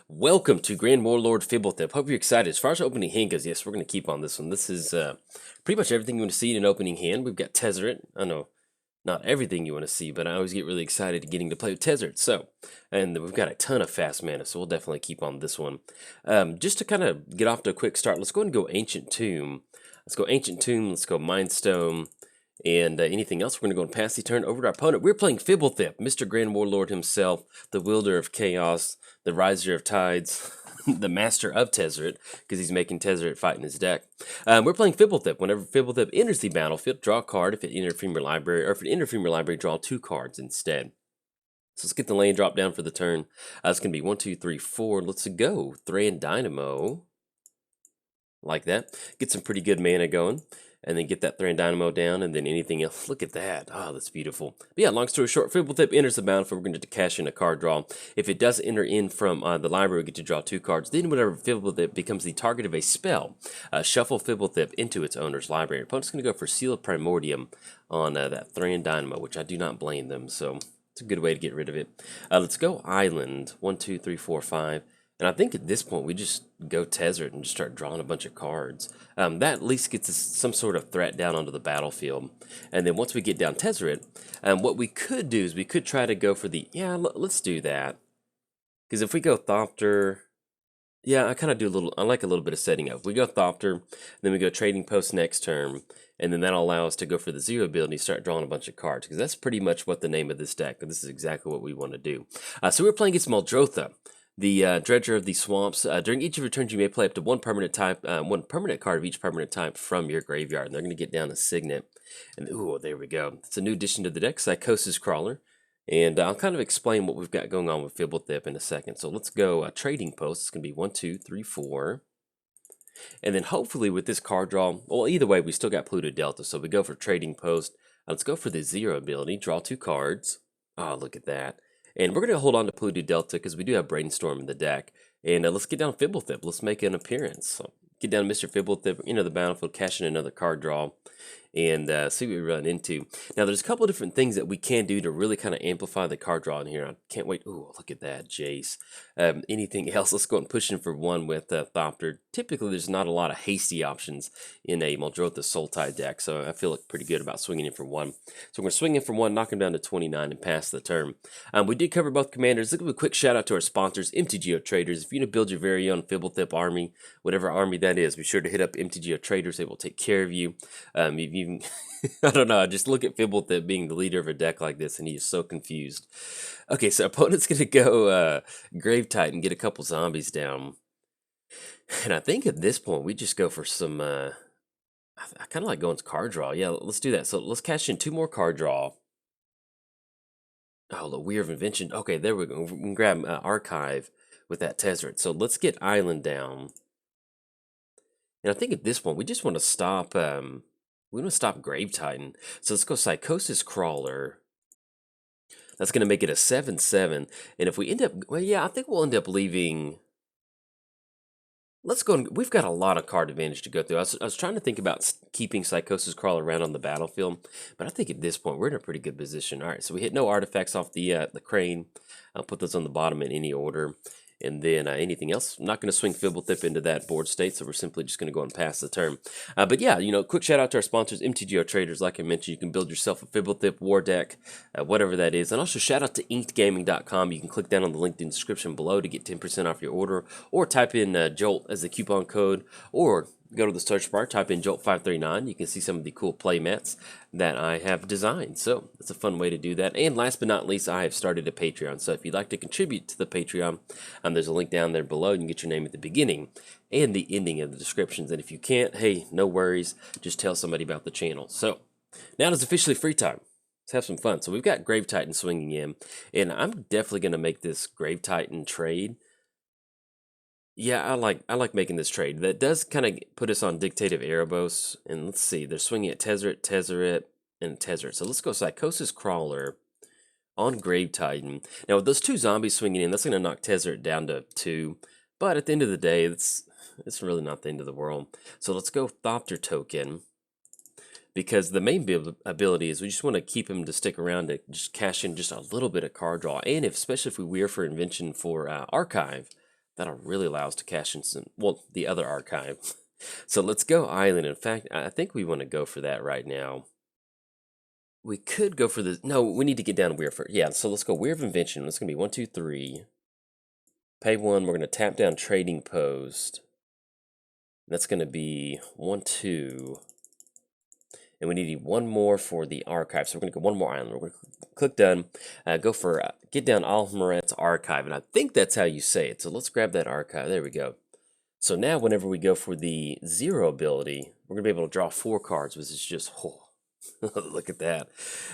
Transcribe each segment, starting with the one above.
Welcome to Grand Warlord Fblthp. Hope you're excited. As far as opening hand goes, yes, we're going to keep on this one. This is pretty much everything you want to see in an opening hand. We've got Tezzeret. I know not everything you want to see, but I always get really excited getting to play with Tezzeret. So, and we've got a ton of fast mana, so we'll definitely keep on this one. Just to kind of get off to a quick start, let's go ahead and go Ancient Tomb. Let's go Ancient Tomb. Let's go Mind Stone. And anything else, we're going to go and pass the turn over to our opponent. We're playing Fblthp, Mr. Grand Warlord himself, the wielder of chaos, the riser of tides, the master of Tezzeret, because he's making Tezzeret fight in his deck. We're playing Fblthp. Whenever Fblthp enters the battlefield, draw a card. If it enters from your library, or if it enters from your library, draw 2 cards instead. So let's get the land drop down for the turn. It's going to be 1, 2, 3, 4. Let's go. Thran Dynamo. Like that. Get some pretty good mana going. And then get that Thran Dynamo down, and then anything else. Look at that. Oh, that's beautiful. But yeah, long story short, Fblthp enters the battlefield. We're going to cash in a card draw. If it does enter in from the library, we get to draw 2 cards. Then whenever Fblthp becomes the target of a spell, shuffle Fblthp into its owner's library. Opponent's going to go for Seal of Primordium on that Thran Dynamo, which I do not blame them. So it's a good way to get rid of it. Let's go Island. 1, 2, 3, 4, 5. And I think at this point, we just go Tezzeret and just start drawing a bunch of cards. That at least gets us some sort of threat down onto the battlefield. And then once we get down Tezzeret, what we could do is we could try to go for the... Yeah, let's do that. Because if we go Thopter... Yeah, I kind of do a little... I like a little bit of setting up. We go Thopter, then we go Trading Post next turn. And then that'll allow us to go for the 0 ability and start drawing a bunch of cards. Because that's pretty much what the name of this deck. This is exactly what we want to do. So we're playing against Muldrotha, the Dredger of the Swamps. During each of your turns, you may play up to one permanent card of each permanent type from your graveyard. And they're going to get down a Signet. And ooh, there we go. It's a new addition to the deck, Psychosis Crawler. And I'll kind of explain what we've got going on with Fblthp in a second. So let's go Trading Post. It's going to be 1, 2, 3, 4. And then hopefully with this card draw, well, either way, we still got Pluto Delta. So we go for Trading Post. Let's go for the 0 ability. Draw 2 cards. Oh, look at that. And we're going to hold on to Pluto Delta because we do have Brainstorm in the deck. And let's get down Fblthp. Let's make an appearance. So get down Mr. Fblthp, into the battlefield, cash in another card draw, and see what we run into. Now, there's a couple of different things that we can do to really kind of amplify the card draw in here. I can't wait. Ooh, look at that, Jace. Anything else? Let's go and push in for 1 with Thopter. Typically, there's not a lot of hasty options in a Muldrotha Sultai deck, so I feel like pretty good about swinging in for 1. So we're going to swing in for 1, knock him down to 29, and pass the turn. We did cover both commanders. Let's give a quick shout out to our sponsors, MTGOTraders. If you want to build your very own Fblthp army, whatever army that is, be sure to hit up MTGOTraders. They will take care of you. I don't know, I just look at Fblthp being the leader of a deck like this, and he is so confused. Okay, so opponent's going to go Gravetide and get a couple zombies down. And I think at this point, we just go for some... I kind of like going card draw. Yeah, let's do that. So let's cash in 2 more card draw. Oh, the Weir of Invention. Okay, there we go. We can grab Archive with that Tezzeret. So let's get Island down. And I think at this point, we just want to stop... we want to stop Gravetide. So let's go Psychosis Crawler. That's going to make it a 7/7. And if we end up... Well, yeah, I think we'll end up leaving... Let's go... We've got a lot of card advantage to go through. I was trying to think about keeping Psychosis Crawler around on the battlefield. But I think at this point, we're in a pretty good position. All right, so we hit no artifacts off the crane. I'll put those on the bottom in any order. And then anything else, I'm not going to swing Fblthp into that board state, so we're simply just going to go and pass the turn. But yeah, quick shout out to our sponsors, MTGOTraders. Like I mentioned, you can build yourself a Fblthp war deck, whatever that is. And also shout out to inkedgaming.com. You can click down on the link in the description below to get 10% off your order, or type in Jolt as the coupon code, or go to the search bar, type in Jolt539. You can see some of the cool play mats that I have designed. So it's a fun way to do that. And last but not least, I have started a Patreon. So if you'd like to contribute to the Patreon, there's a link down there below. You can get your name at the beginning and the ending of the descriptions. And if you can't, hey, no worries. Just tell somebody about the channel. So now it's officially free time. Let's have some fun. So we've got Grave Titan swinging in. And I'm definitely going to make this Grave Titan trade. Yeah, I like making this trade. That does kind of put us on Dictative Erebos. And let's see, they're swinging at Tezzeret, and Tezzeret. So let's go Psychosis Crawler on Gravetide. Now, with those 2 zombies swinging in, that's going to knock Tezzeret down to 2. But at the end of the day, it's really not the end of the world. So let's go Thopter Token. Because the main ability is we just want to keep him to stick around to just cash in just a little bit of card draw. And especially if we weir for Invention for Archive, That'll really allow us to cash in some, well, the other archive. So let's go island. In fact, I think we want to go for that right now. We could go for the, no, we need to get down Weir first. Yeah, so let's go Weir of Invention. It's going to be 1, 2, 3. Pay 1, we're going to tap down Trading Post. That's going to be 1, 2. And we need 1 more for the archive. So we're going to go 1 more island. We're going to click done. Go for get down Almaret's archive. And I think that's how you say it. So let's grab that archive. There we go. So now whenever we go for the 0 ability, we're going to be able to draw 4 cards, which is just, oh, look at that.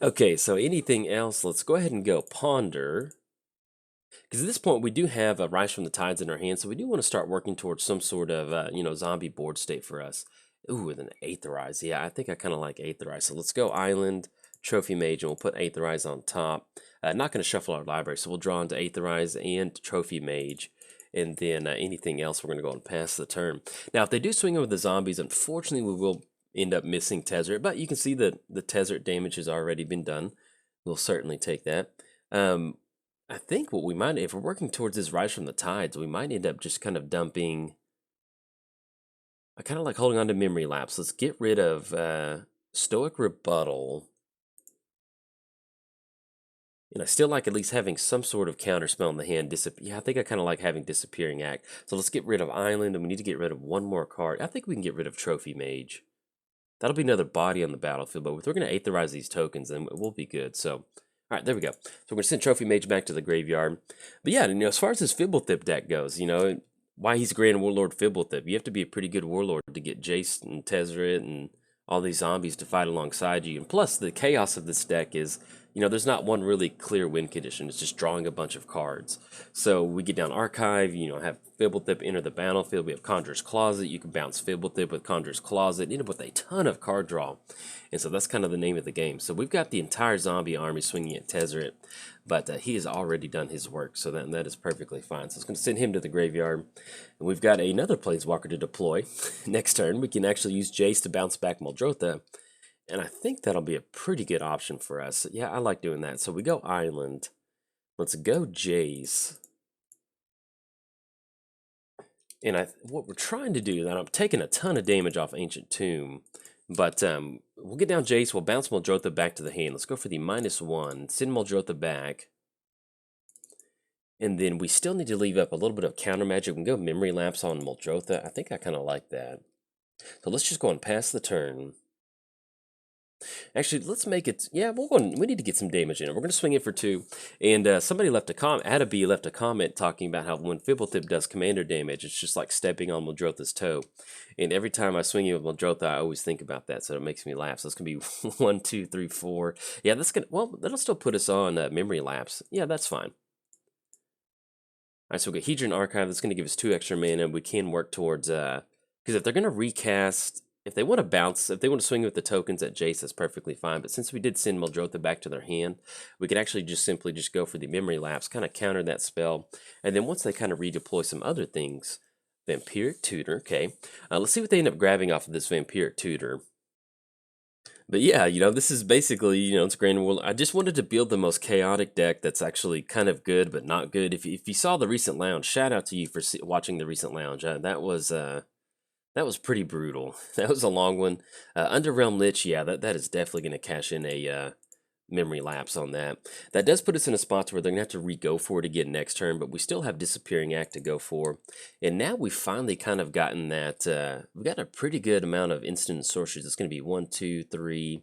Okay, so anything else? Let's go ahead and go Ponder. Because at this point, we do have a Rise from the Tides in our hand, so we do want to start working towards some sort of, zombie board state for us. Ooh, with an Aetherize. Yeah, I think I kind of like Aetherize. So let's go Island, Trophy Mage, and we'll put Aetherize on top. Not going to shuffle our library, so we'll draw into Aetherize and Trophy Mage. And then anything else, we're going to go and pass the turn. Now, if they do swing over the zombies, unfortunately, we will end up missing Tezzeret. But you can see that the Tezzeret damage has already been done. We'll certainly take that. I think what we might, if we're working towards this Rise from the Tides, we might end up just kind of dumping. I kind of like holding on to Memory Lapse. Let's get rid of Stoic Rebuttal. And I still like at least having some sort of counterspell in the hand. Yeah, I think I kind of like having Disappearing Act. So let's get rid of Island, and we need to get rid of 1 more card. I think we can get rid of Trophy Mage. That'll be another body on the battlefield, but if we're going to Aetherize these tokens, then we'll be good. So, all right, there we go. So we're going to send Trophy Mage back to the graveyard. But yeah, as far as this Fblthp deck goes, why he's Grand Warlord Fblthp, you have to be a pretty good Warlord to get Jace and Tezzeret and all these zombies to fight alongside you. And plus, the chaos of this deck is, there's not one really clear win condition. It's just drawing a bunch of cards. So we get down Archive, have Fblthp enter the battlefield. We have Conjurer's Closet. You can bounce Fblthp with Conjurer's Closet, with a ton of card draw. And so that's kind of the name of the game. So we've got the entire zombie army swinging at Tezzeret, but he has already done his work, so that is perfectly fine. So it's going to send him to the graveyard. And we've got another Planeswalker to deploy. Next turn, we can actually use Jace to bounce back Muldrotha. And I think that'll be a pretty good option for us. Yeah, I like doing that. So we go Island. Let's go Jace. And what we're trying to do, and I'm taking a ton of damage off Ancient Tomb, but we'll get down Jace, we'll bounce Muldrotha back to the hand. Let's go for the -1, send Muldrotha back. And then we still need to leave up a little bit of counter magic. We can go Memory Lapse on Muldrotha. I think I kind of like that. So let's just go and pass the turn. Actually, let's make it, yeah, we need to get some damage in it. We're going to swing it for 2. And somebody left a comment, Adabee left a comment talking about how when Fblthp does commander damage, it's just like stepping on Muldrotha's toe. And every time I swing it with Muldrotha, I always think about that, so it makes me laugh. So it's going to be 1, 2, 3, 4. Yeah, that's going to, well, that'll still put us on Memory Lapse. Yeah, that's fine. All right, so we got Hedron Archive. That's going to give us 2 extra mana. We can work towards, because if they're going to recast, if they want to bounce, if they want to swing with the tokens at Jace, that's perfectly fine. But since we did send Muldrotha back to their hand, we could actually just simply just go for the Memory Lapse, kind of counter that spell. And then once they kind of redeploy some other things, Vampiric Tutor, okay. Let's see what they end up grabbing off of this Vampiric Tutor. But yeah, this is basically, it's Grand World. I just wanted to build the most chaotic deck that's actually kind of good, but not good. If you saw the recent lounge, shout out to you for watching the recent lounge. That was pretty brutal. That was a long one. Underrealm Lich, yeah, that is definitely going to cash in a Memory Lapse on that. That does put us in a spot where they're going to have to re-go for it again next turn, but we still have Disappearing Act to go for. And now we've finally kind of gotten that, we've got a pretty good amount of instant sorceries. It's going to be 1, 2, 3.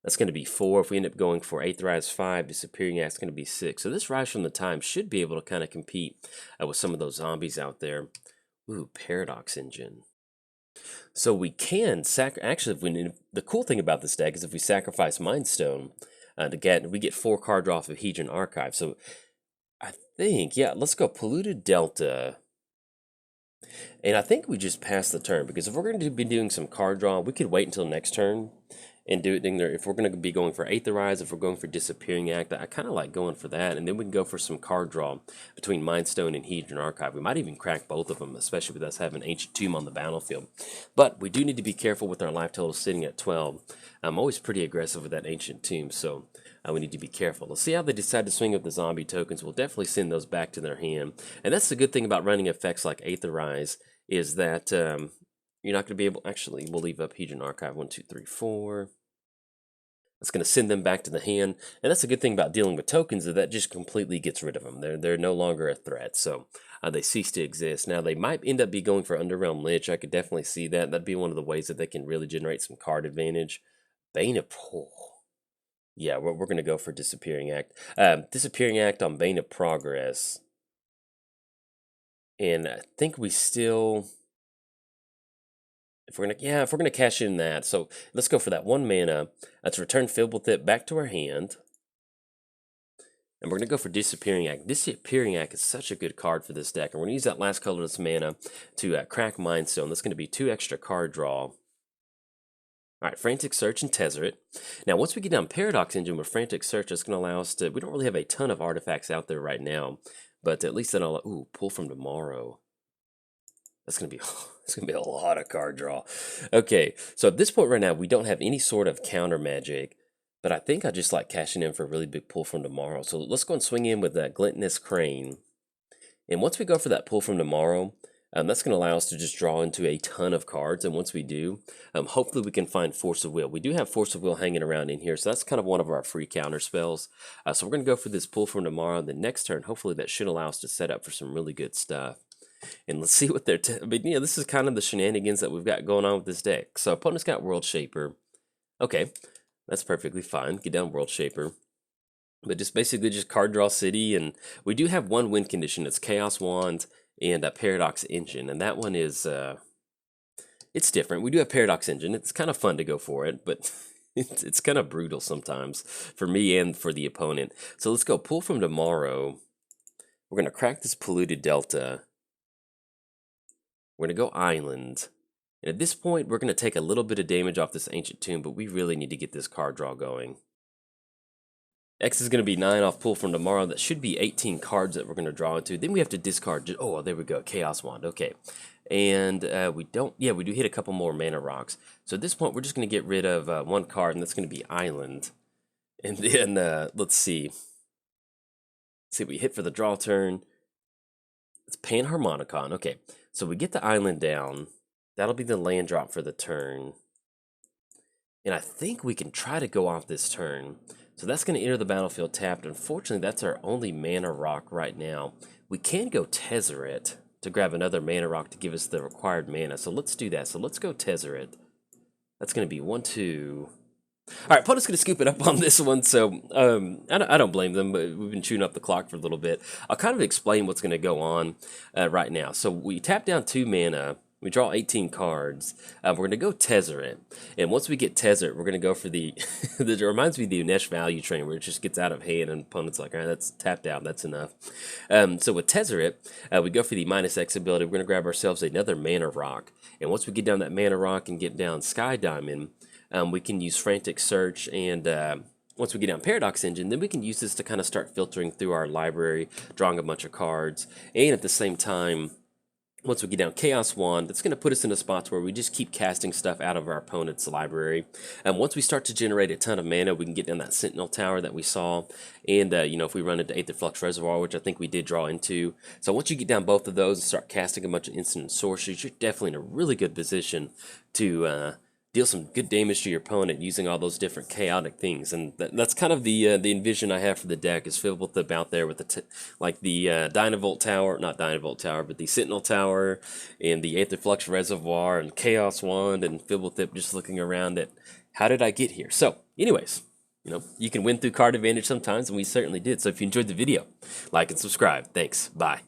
That's going to be 4. If we end up going for Aetherize 5, Disappearing Act is going to be 6. So this Rise from the Time should be able to kind of compete with some of those zombies out there. Ooh, Paradox Engine. So we can actually, the cool thing about this deck is if we sacrifice Mind Stone, we get 4 card draw off of Hedron Archive. So I think, yeah, let's go Polluted Delta. And I think we just pass the turn, because if we're going to be doing some card draw, we could wait until next turn and do it in there. If we're going to be going for Aetherize, if we're going for Disappearing Act, I kind of like going for that. And then we can go for some card draw between Mind Stone and Hedron Archive. We might even crack both of them, especially with us having Ancient Tomb on the battlefield. But we do need to be careful with our life total sitting at 12. I'm always pretty aggressive with that Ancient Tomb, so we need to be careful. Let's see how they decide to swing with the zombie tokens. We'll definitely send those back to their hand. And that's the good thing about running effects like Aetherize, is that you're not going to be able... Actually, we'll leave up Hedron Archive. 1, 2, 3, 4. That's going to send them back to the hand. And that's the good thing about dealing with tokens, is that just completely gets rid of them. They're no longer a threat. So they cease to exist. Now, they might end up going for Underrealm Lich. I could definitely see that. That'd be one of the ways that they can really generate some card advantage. Bane of... Yeah, we're going to go for Disappearing Act. Disappearing Act on Bane of Progress. And I think we still... If we're gonna cash in that, so let's go for that 1 mana. Let's return Fblthp back to our hand. And we're going to go for Disappearing Act. Disappearing Act is such a good card for this deck. And we're going to use that last colorless mana to crack Mindstone. That's going to be 2 extra card draw. Alright, Frantic Search and Tezzeret. Now, once we get down Paradox Engine with Frantic Search, that's going to allow us to... We don't really have a ton of artifacts out there right now, but at least that'll... Ooh, Pull from Tomorrow. That's going to be... It's going to be a lot of card draw. Okay, so at this point right now, we don't have any sort of counter magic, but I think I just like cashing in for a really big Pull from Tomorrow. So let's go and swing in with that Glintinous Crane. And once we go for that Pull from Tomorrow... that's going to allow us to just draw into a ton of cards, and once we do, hopefully we can find Force of Will. We do have Force of Will hanging around in here, so that's kind of one of our free counter spells. So we're going to go for this Pull from Tomorrow. The next turn, hopefully that should allow us to set up for some really good stuff. And let's see what they're... But yeah, this is kind of the shenanigans that we've got going on with this deck. So opponent's got World Shaper. Okay, that's perfectly fine. Get down World Shaper. But just basically just card draw city, and we do have one win condition. It's Chaos Wand and a Paradox Engine, and that one is it's different. We do have Paradox Engine. It's kind of fun to go for it, but it's kind of brutal sometimes for me and for the opponent. So let's go Pull from Tomorrow. We're going to crack this Polluted Delta. We're going to go Island. And at this point, we're going to take a little bit of damage off this Ancient Tomb, but we really need to get this card draw going. X is going to be 9 off Pull from Tomorrow. That should be 18 cards that we're going to draw into. Then we have to discard... Oh, there we go. Chaos Wand. Okay. And we don't... Yeah, we do hit a couple more mana rocks. So at this point, we're just going to get rid of 1 card, and that's going to be Island. And then, let's see. Let's see, we hit for the draw turn. It's Panharmonicon. Okay. So we get the Island down. That'll be the land drop for the turn. And I think we can try to go off this turn. So that's going to enter the battlefield tapped. Unfortunately, that's our only mana rock right now. We can go Tezzeret to grab another mana rock to give us the required mana. So let's do that. So let's go Tezzeret. That's going to be 1, 2. All right, opponent's going to scoop it up on this one. So I don't blame them, but we've been chewing up the clock for a little bit. I'll kind of explain what's going to go on right now. So we tap down 2 mana. We draw 18 cards. We're going to go Tezzeret. And once we get Tezzeret, we're going to go for the... It reminds me of the Unesh Value Train, where it just gets out of hand and opponent's like, all right, that's tapped out. That's enough. So with Tezzeret, we go for the -X ability. We're going to grab ourselves another mana rock. And once we get down that mana rock and get down Sky Diamond, we can use Frantic Search. And once we get down Paradox Engine, then we can use this to kind of start filtering through our library, drawing a bunch of cards. And at the same time... Once we get down Chaos Wand, that's going to put us in a spot where we just keep casting stuff out of our opponent's library. And once we start to generate a ton of mana, we can get down that Sentinel Tower that we saw. And, you know, if we run into Aetherflux Reservoir, which I think we did draw into. So once you get down both of those and start casting a bunch of instant sorceries, you're definitely in a really good position to deal some good damage to your opponent using all those different chaotic things. And that's kind of the envision I have for the deck, is Fblthp out there with the Dynavolt Tower, not Dynavolt Tower, but the Sentinel Tower and the Aetherflux Reservoir and Chaos Wand, and Fblthp just looking around at, how did I get here? So anyways, you know, you can win through card advantage sometimes, and we certainly did. So if you enjoyed the video, like and subscribe. Thanks. Bye.